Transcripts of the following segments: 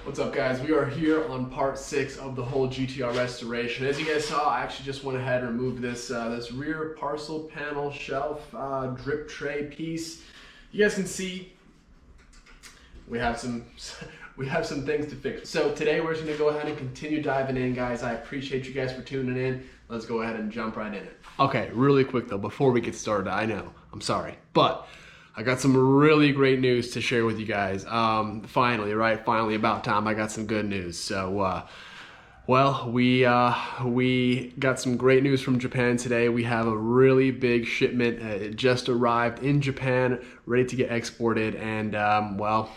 What's up, guys? We are here on part 6 of the whole GTR restoration. As you guys saw, I actually just went ahead and removed this rear parcel panel shelf drip tray piece. You guys can see we have some things to fix. So today we're just gonna go ahead and continue diving in, guys. I appreciate you guys for tuning in. Let's go ahead and jump right in it. Okay, really quick though, before we get started, I know, I'm sorry, but I got some really great news to share with you guys. Finally, about time, I got some good news. So, well, we got some great news from Japan today. We have a really big shipment. It just arrived in Japan, ready to get exported. And, well,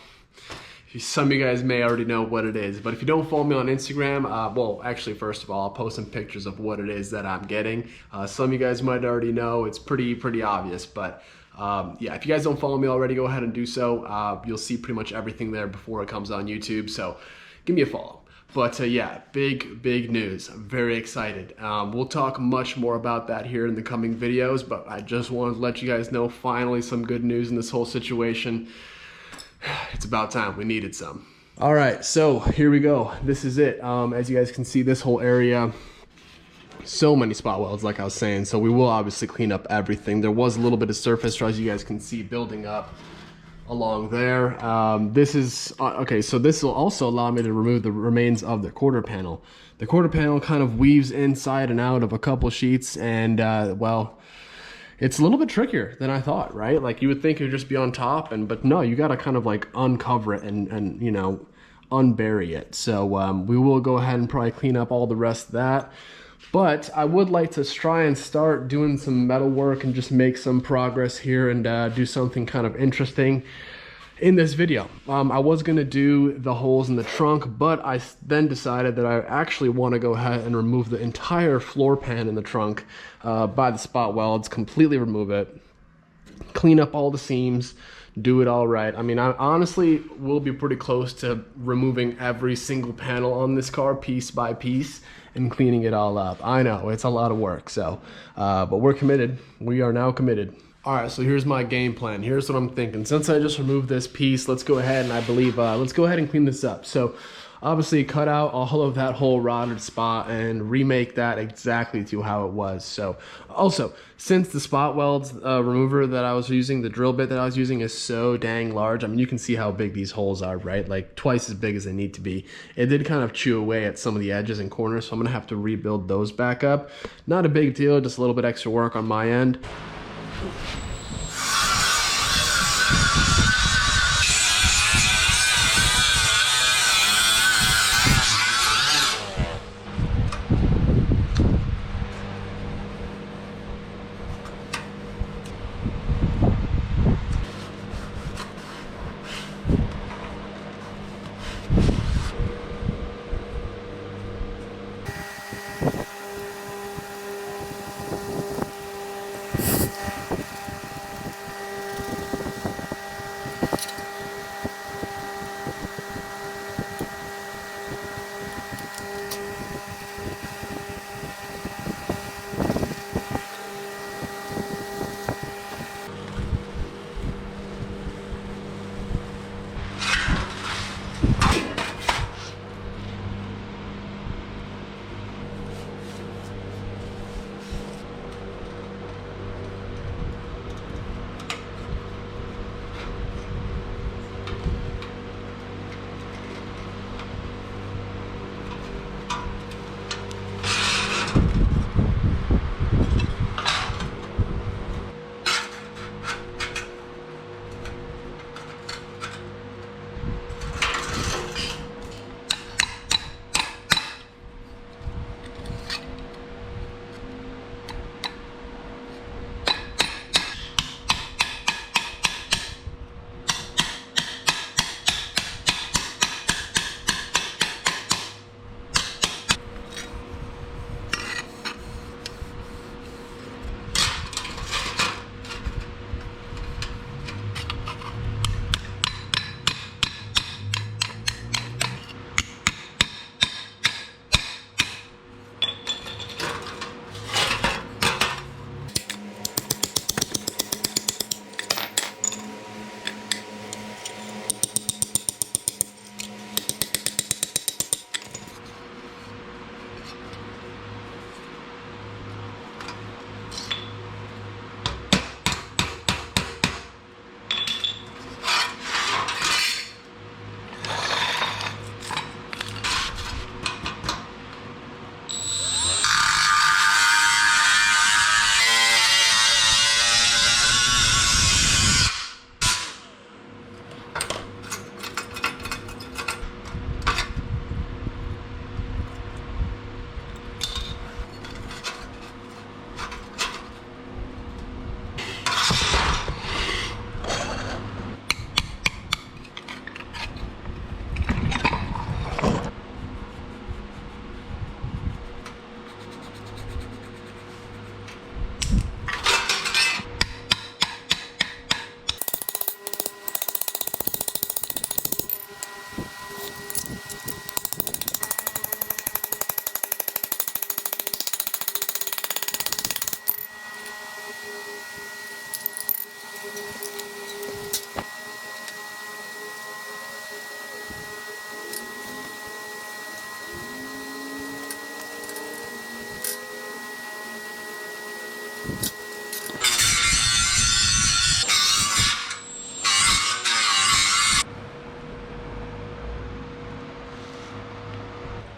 some of you guys may already know what it is. But if you don't follow me on Instagram, well, actually, first of all, I'll post some pictures of what it is that I'm getting. Some of you guys might already know. It's pretty obvious, but yeah, if you guys don't follow me already, go ahead and do so. You'll see pretty much everything there before it comes on YouTube, so give me a follow. But yeah, big news. I'm very excited. We'll talk much more about that here in the coming videos, but I just wanted to let you guys know finally some good news in this whole situation. It's about time. We needed some. All right, so here we go. This is it. As you guys can see, this whole area, so many spot welds, like I was saying, so we will obviously clean up everything. There was a little bit of surface, as you guys can see, building up along there. This is okay, so this will also allow me to remove the remains of the quarter panel. The quarter panel kind of weaves inside and out of a couple sheets, and well, it's a little bit trickier than I thought, right? Like you would think it would just be on top, but no, you gotta kind of like uncover it and you know, unbury it. So we will go ahead and probably clean up all the rest of that. But I would like to try and start doing some metal work and just make some progress here and do something kind of interesting in this video. I was gonna do the holes in the trunk, but I then decided that I actually want to go ahead and remove the entire floor pan in the trunk by the spot welds, completely remove it, clean up all the seams, do it all right. I mean, I honestly will be pretty close to removing every single panel on this car piece by piece and cleaning it all up. I know, it's a lot of work, so, but we're committed. We are now committed. All right, so here's my game plan. Here's what I'm thinking. Since I just removed this piece, let's go ahead and let's go ahead and clean this up. So obviously cut out all of that whole rotted spot and remake that exactly to how it was. So also, since the spot welds remover that I was using, the drill bit that I was using is so dang large, I mean, you can see how big these holes are, right? Like twice as big as they need to be. It did kind of chew away at some of the edges and corners, so I'm gonna have to rebuild those back up. Not a big deal, just a little bit extra work on my end.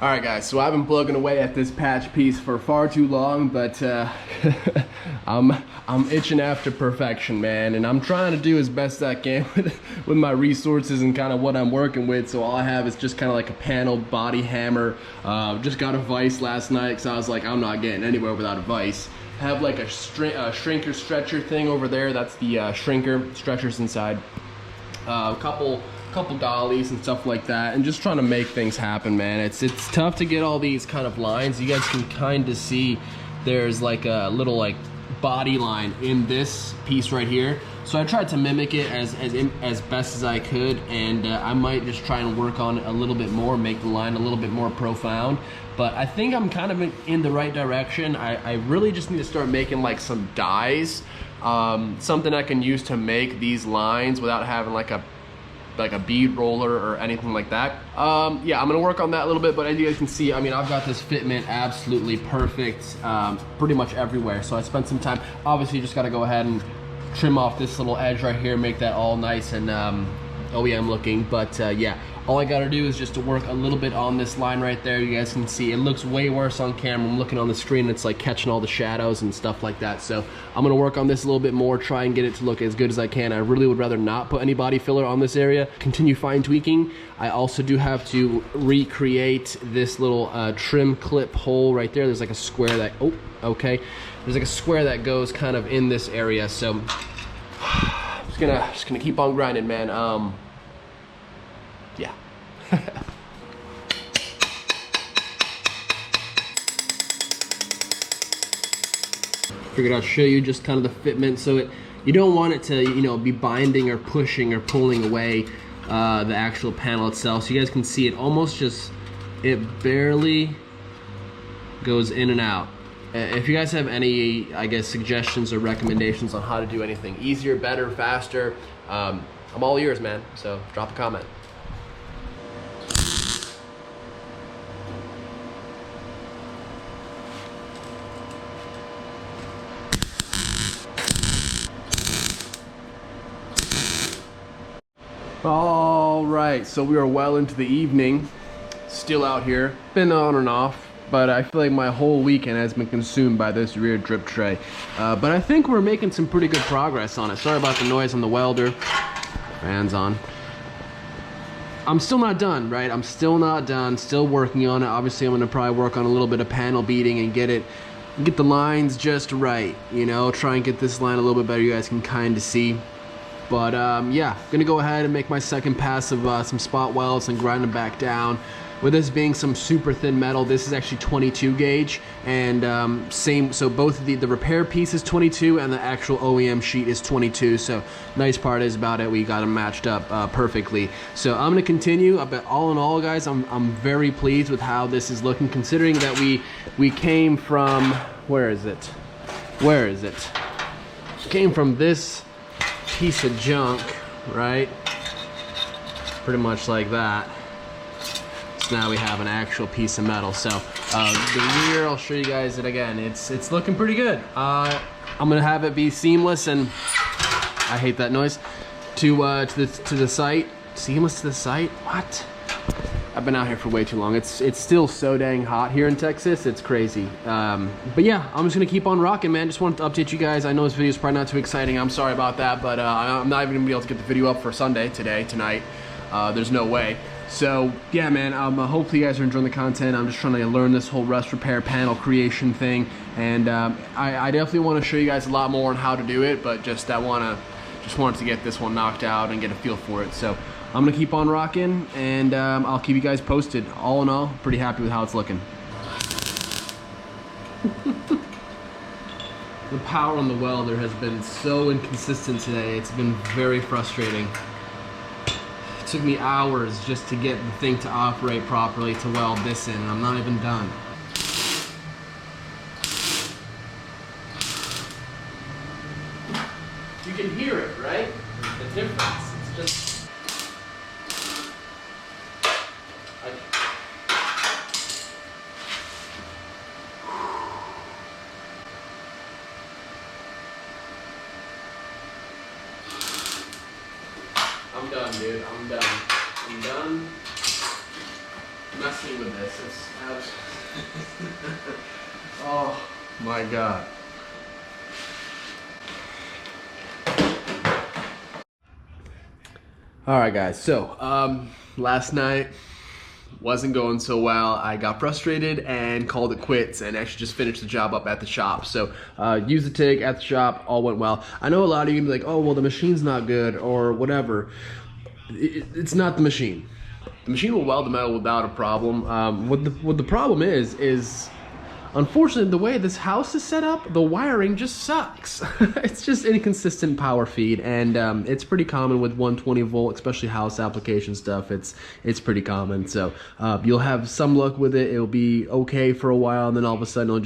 All right, guys, so I've been plugging away at this patch piece for far too long, but I'm itching after perfection, man, and I'm trying to do as best I can with my resources and kind of what I'm working with. So all I have is just kind of like a panel body hammer. Just got a vise last night because I was like, I'm not getting anywhere without a vise. I have like a shrinker stretcher thing over there. That's the shrinker, stretchers inside. A couple dollies and stuff like that, and just trying to make things happen, man. It's tough to get all these kind of lines. You guys can kind of see there's like a little like body line in this piece right here. So I tried to mimic it as best as I could, and I might just try and work on it a little bit more, make the line a little bit more profound. But I think I'm kind of in the right direction. I really just need to start making like some dies, something I can use to make these lines without having like a bead roller or anything like that. Yeah, I'm gonna work on that a little bit, but as you guys can see, I mean, I've got this fitment absolutely perfect, pretty much everywhere. So I spent some time, obviously you just gotta go ahead and trim off this little edge right here, make that all nice and OEM looking. But yeah, all I gotta do is just to work a little bit on this line right there. You guys can see it looks way worse on camera. I'm looking on the screen, it's like catching all the shadows and stuff like that. So I'm gonna work on this a little bit more, try and get it to look as good as I can. I really would rather not put any body filler on this area. Continue fine tweaking. I also do have to recreate this little trim clip hole right there. There's like a square that, oh, okay. There's like a square that goes kind of in this area. So I'm just gonna keep on grinding, man. Yeah. Figured I'd show you just kind of the fitment. So you don't want it to, you know, be binding or pushing or pulling away the actual panel itself. So you guys can see it almost just, it barely goes in and out. If you guys have any, I guess, suggestions or recommendations on how to do anything easier, better, faster, I'm all ears, man. So drop a comment. All right, so we are well into the evening, still out here, been on and off, but I feel like my whole weekend has been consumed by this rear drip tray. But I think we're making some pretty good progress on it. Sorry about the noise on the welder. Fans on. I'm still not done, right? I'm still not done, still working on it. Obviously, I'm gonna probably work on a little bit of panel beating and get the lines just right, you know, try and get this line a little bit better. You guys can kind of see. But yeah, gonna go ahead and make my second pass of some spot welds and grind them back down. With this being some super thin metal, this is actually 22 gauge, and same, so both of the repair piece is 22 and the actual OEM sheet is 22. So nice part is about it, we got them matched up perfectly. So I'm gonna continue, but all in all, guys, I'm very pleased with how this is looking, considering that we came from, where is it? Came from this piece of junk, right? Pretty much like that. So now we have an actual piece of metal. So the rear, I'll show you guys it again. It's looking pretty good. I'm gonna have it be seamless, and I hate that noise, to the site. Seamless to the site? What? I've been out here for way too long. It's still so dang hot here in Texas. It's crazy. But yeah, I'm just gonna keep on rocking, man. Just wanted to update you guys. I know this video is probably not too exciting. I'm sorry about that, but I'm not even gonna be able to get the video up for Sunday, tonight. There's no way. So yeah, man, hopefully you guys are enjoying the content. I'm just trying to learn this whole rest repair panel creation thing, and I definitely want to show you guys a lot more on how to do it, but just wanted to get this one knocked out and get a feel for it. So I'm gonna keep on rocking, and I'll keep you guys posted. All in all, pretty happy with how it's looking. The power on the welder has been so inconsistent today. It's been very frustrating. It took me hours just to get the thing to operate properly to weld this in, and I'm not even done. You can hear it, right? The difference. It's just... I'm done, dude. I'm done. messing with this. It's oh my god. Alright guys, so last night wasn't going so well. I got frustrated and called it quits and actually just finished the job up at the shop. So used the TIG at the shop, all went well. I know a lot of you can be like, oh well, the machine's not good or whatever. It's not the machine. The machine will weld the metal without a problem. What the problem is unfortunately the way this house is set up, the wiring just sucks. It's just inconsistent power feed, and it's pretty common with 120 volt, especially house application stuff. It's pretty common. So you'll have some luck with it. It'll be okay for a while, and then all of a sudden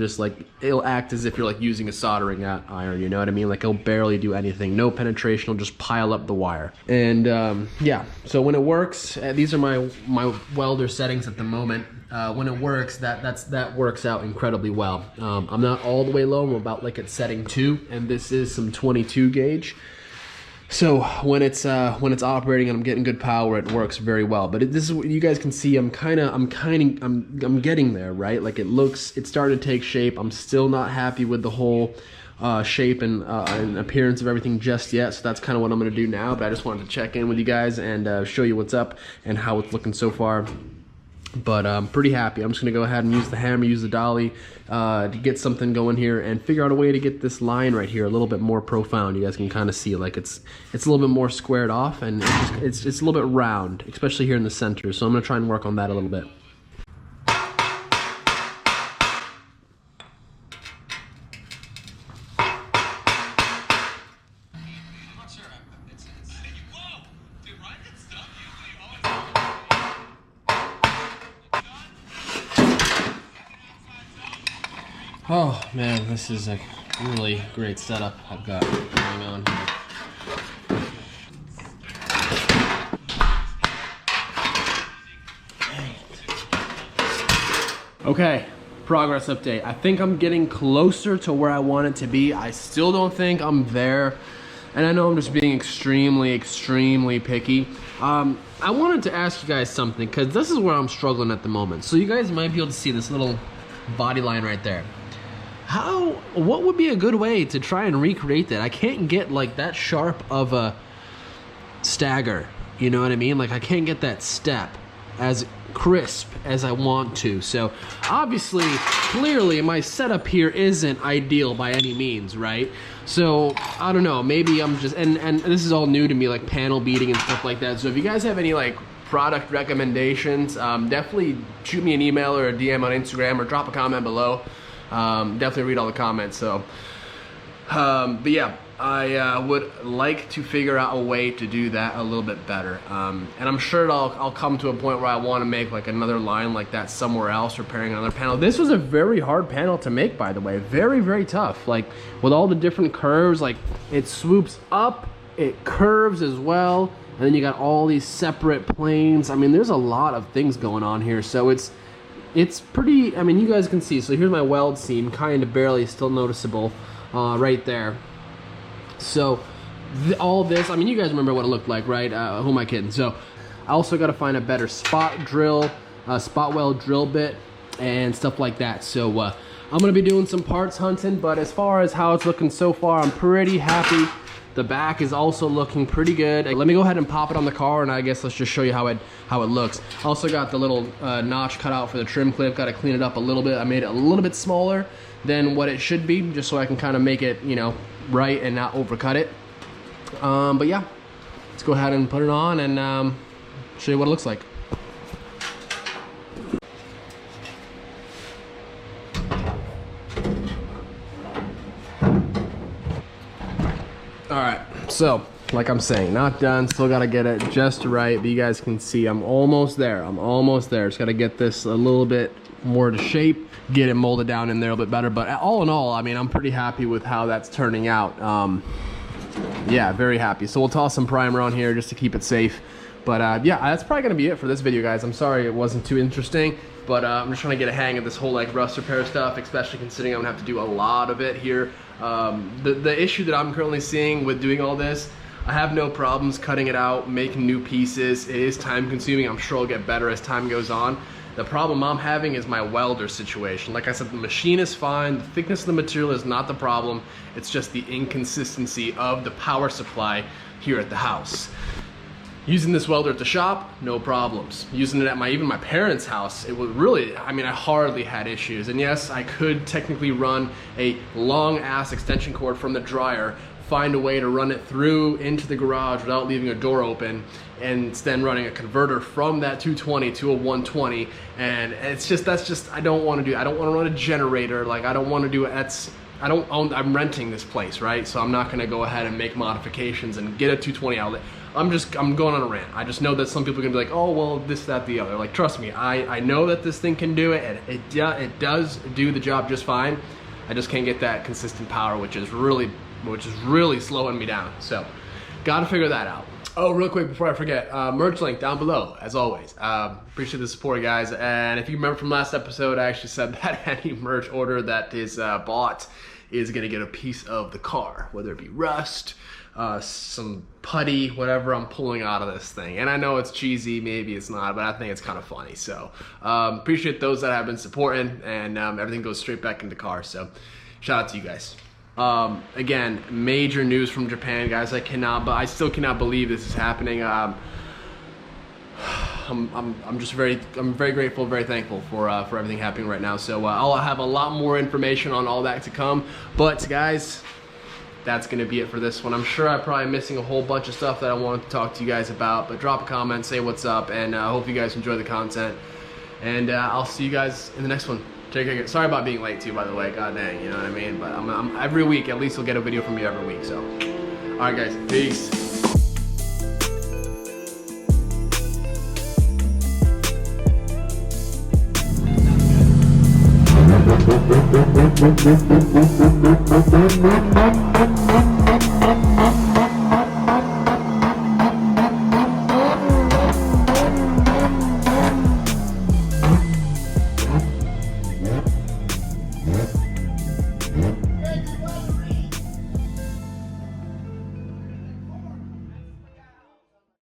it'll act as if you're like using a soldering iron. You know what I mean? Like it'll barely do anything. No penetration. It'll just pile up the wire. And yeah. So when it works, these are my welder settings at the moment. When it works, that works out incredibly well. I'm not all the way low. I'm about like at setting 2, and this is some 22 gauge. So when it's operating and I'm getting good power, it works very well. But this is what you guys can see. I'm getting there, right? Like it's started to take shape. I'm still not happy with the whole shape and appearance of everything just yet. So that's kind of what I'm gonna do now. But I just wanted to check in with you guys and show you what's up and how it's looking so far. But I'm pretty happy. I'm just gonna go ahead and use the hammer, use the dolly to get something going here and figure out a way to get this line right here a little bit more profound. You guys can kind of see like it's a little bit more squared off, and it's a little bit round, especially here in the center. So I'm gonna try and work on that a little bit. Oh man, this is a really great setup I've got going on here. Okay, progress update. I think I'm getting closer to where I want it to be. I still don't think I'm there, and I know I'm just being extremely picky. I wanted to ask you guys something, because this is where I'm struggling at the moment. So you guys might be able to see this little body line right there. What would be a good way to try and recreate that? I can't get like that sharp of a stagger, you know what I mean? Like I can't get that step as crisp as I want to. So obviously, clearly my setup here isn't ideal by any means, right? So I don't know, maybe I'm just, and this is all new to me, like panel beating and stuff like that. So if you guys have any like product recommendations, definitely shoot me an email or a DM on Instagram or drop a comment below. Definitely read all the comments. So but yeah, I would like to figure out a way to do that a little bit better, and I'm sure I'll come to a point where I want to make like another line like that somewhere else, repairing another panel. This was a very hard panel to make, by the way. Very tough, like with all the different curves. Like it swoops up, it curves as well, and then you got all these separate planes. I mean, there's a lot of things going on here. So it's pretty, I mean, you guys can see. So here's my weld seam, kind of barely still noticeable right there. So all this, I mean, you guys remember what it looked like, right? Who am I kidding? So I also got to find a better spot drill, spot weld drill bit and stuff like that. So I'm going to be doing some parts hunting, but as far as how it's looking so far, I'm pretty happy. The back is also looking pretty good. Let me go ahead and pop it on the car, and I guess let's just show you how it looks. Also got the little notch cut out for the trim clip. Got to clean it up a little bit. I made it a little bit smaller than what it should be, just so I can kind of make it, you know, right and not overcut it. But yeah, let's go ahead and put it on and show you what it looks like. Alright, so like I'm saying, not done, still gotta get it just right, but you guys can see I'm almost there. Just gotta get this a little bit more to shape, get it molded down in there a little bit better. But all in all, I mean, I'm pretty happy with how that's turning out. Yeah, very happy. So we'll toss some primer on here just to keep it safe. But yeah, that's probably gonna be it for this video, guys. I'm sorry it wasn't too interesting, but I'm just trying to get a hang of this whole like rust repair stuff, especially considering I'm gonna have to do a lot of it here. The issue that I'm currently seeing with doing all this, I have no problems cutting it out, making new pieces. It is time consuming. I'm sure it'll get better as time goes on. The problem I'm having is my welder situation. Like I said, the machine is fine. The thickness of the material is not the problem. It's just the inconsistency of the power supply here at the house. Using this welder at the shop, no problems. Using it at even my parents' house, it was really, I mean, I hardly had issues. And yes, I could technically run a long ass extension cord from the dryer, find a way to run it through into the garage without leaving a door open, and then running a converter from that 220 to a 120. And it's just, that's just, I don't want to do, I don't want to run a generator. Like, I don't want to do it. I'm renting this place, right? So I'm not going to go ahead and make modifications and get a 220 outlet. I'm going on a rant. I just know that some people are going to be like, oh, well, this, that, the other. Like, trust me, I know that this thing can do it, and it does do the job just fine. I just can't get that consistent power, which is really slowing me down. So, got to figure that out. Oh, real quick before I forget, merch link down below, as always. Appreciate the support, guys. And if you remember from last episode, I actually said that any merch order that is bought is gonna get a piece of the car, whether it be rust, some putty, whatever I'm pulling out of this thing. And I know it's cheesy, maybe it's not, but I think it's kind of funny. So appreciate those that have been supporting, and everything goes straight back into the car. So shout out to you guys. Again, major news from Japan, guys. I still cannot believe this is happening. I'm very grateful, very thankful for everything happening right now. So I'll have a lot more information on all that to come. But guys, that's gonna be it for this one. I'm sure I'm probably missing a whole bunch of stuff that I wanted to talk to you guys about. But drop a comment, say what's up, and hope you guys enjoy the content. And I'll see you guys in the next one. Take care. Sorry about being late too, by the way. God dang, you know what I mean? But I'm every week, at least you'll get a video from me every week. So, all right, guys, peace.